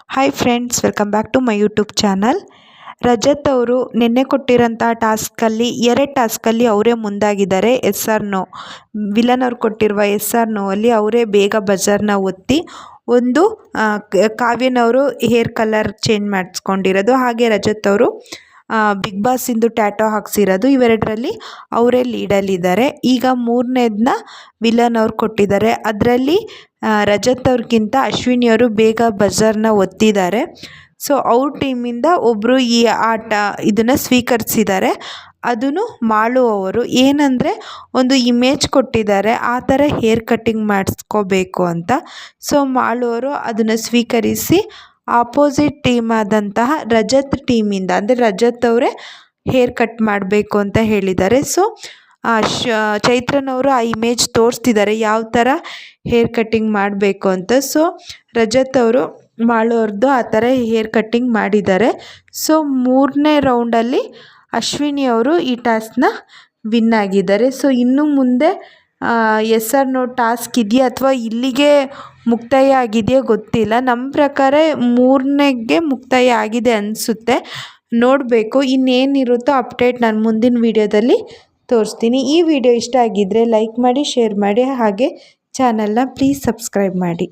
Hi friends, welcome back to my YouTube channel. Rajat ಅವರು ನಿನ್ನೆ ಕೊಟ್ಟಿರೋಂಥ ಟಾಸ್ಕಲ್ಲಿ 2 ಟಾಸ್ಕಲ್ಲಿ ಅವರೇ ಮುಂದಾಗಿದ್ದಾರೆ. ಎಸ್ ಆರ್ ನೋ ವಿಲನ್ ಅವ್ರು ಕೊಟ್ಟಿರುವ ಎಸ್ ಆರ್ ನೋ ಅಲ್ಲಿ ಅವರೇ ಬೇಗ ಬಜರ್ನ ಒತ್ತಿ ಒಂದು ಕಾವ್ಯನವರು ಹೇರ್ ಕಲರ್ ಚೇಂಜ್ ಮಾಡಿಸ್ಕೊಂಡಿರೋದು, ಹಾಗೆ ರಜತ್ ಅವರು ಬಿಗ್ ಬಾಸಿಂದು ಟ್ಯಾಟೋ ಹಾಕ್ಸಿರೋದು, ಇವೆರಡರಲ್ಲಿ ಅವರೇ ಲೀಡಲ್ಲಿದ್ದಾರೆ. ಈಗ 3ನೇದನ್ನ ವಿಲನ್ ಅವ್ರು ಕೊಟ್ಟಿದ್ದಾರೆ. ಅದರಲ್ಲಿ ರಜತ್ ಅವ್ರಿಗಿಂತ ಅಶ್ವಿನಿಯವರು ಬೇಗ ಬಜರ್ನ ಒತ್ತಿದ್ದಾರೆ. ಸೊ ಅವ್ರ ಟೀಮಿಂದ ಒಬ್ಬರು ಈ ಇದನ್ನು ಸ್ವೀಕರಿಸಿದ್ದಾರೆ. ಅದೂ ಮಾಳು ಅವರು. ಏನಂದರೆ ಒಂದು ಇಮೇಜ್ ಕೊಟ್ಟಿದ್ದಾರೆ, ಆ ಥರ ಹೇರ್ ಕಟ್ಟಿಂಗ್ ಮಾಡಿಸ್ಕೋಬೇಕು ಅಂತ. ಸೊ ಮಾಳು ಅವರು ಅದನ್ನು ಸ್ವೀಕರಿಸಿ ಆಪೋಸಿಟ್ ಟೀಮ್ ಆದಂತಹ ರಜತ್ ಟೀಮಿಂದ, ಅಂದರೆ ರಜತ್ ಅವರೇ ಹೇರ್ ಕಟ್ ಮಾಡಬೇಕು ಅಂತ ಹೇಳಿದ್ದಾರೆ. ಸೊ ಚೈತ್ರನವರು ಆ ಇಮೇಜ್ ತೋರಿಸ್ತಿದ್ದಾರೆ ಯಾವ ಥರ ಹೇರ್ ಕಟ್ಟಿಂಗ್ ಮಾಡಬೇಕು ಅಂತ. ಸೊ ರಜತ್ ಅವರು ಮಾಳು ಅವ್ರದ್ದು ಆ ಥರ ಹೇರ್ ಕಟ್ಟಿಂಗ್ ಮಾಡಿದ್ದಾರೆ. ಸೊ 3ನೇ ರೌಂಡಲ್ಲಿ ಅಶ್ವಿನಿ ಅವರು ಈ ಟಾಸ್ಕ್ನ ವಿನ್ ಆಗಿದ್ದಾರೆ. ಸೊ ಇನ್ನು ಮುಂದೆ ಎಸ್ ಆರ್ ನೋ ಟಾಸ್ಕ್ ಇದೆಯಾ ಅಥವಾ ಇಲ್ಲಿಗೆ ಮುಕ್ತಾಯ ಆಗಿದೆಯಾ ಗೊತ್ತಿಲ್ಲ. ನಮ್ಮ ಪ್ರಕಾರ 3ನೇಗೆ ಮುಕ್ತಾಯ ಆಗಿದೆ ಅನಿಸುತ್ತೆ. ನೋಡಬೇಕು ಇನ್ನೇನಿರುತ್ತೋ ಅಪ್ಡೇಟ್ ನಾನು ಮುಂದಿನ ವೀಡಿಯೋದಲ್ಲಿ ತೋರಿಸ್ತೀನಿ. ಈ ವಿಡಿಯೋ ಇಷ್ಟ ಆಗಿದ್ದರೆ ಲೈಕ್ ಮಾಡಿ, ಶೇರ್ ಮಾಡಿ, ಹಾಗೆ ಚಾನಲ್ನ ಪ್ಲೀಸ್ ಸಬ್ಸ್ಕ್ರೈಬ್ ಮಾಡಿ.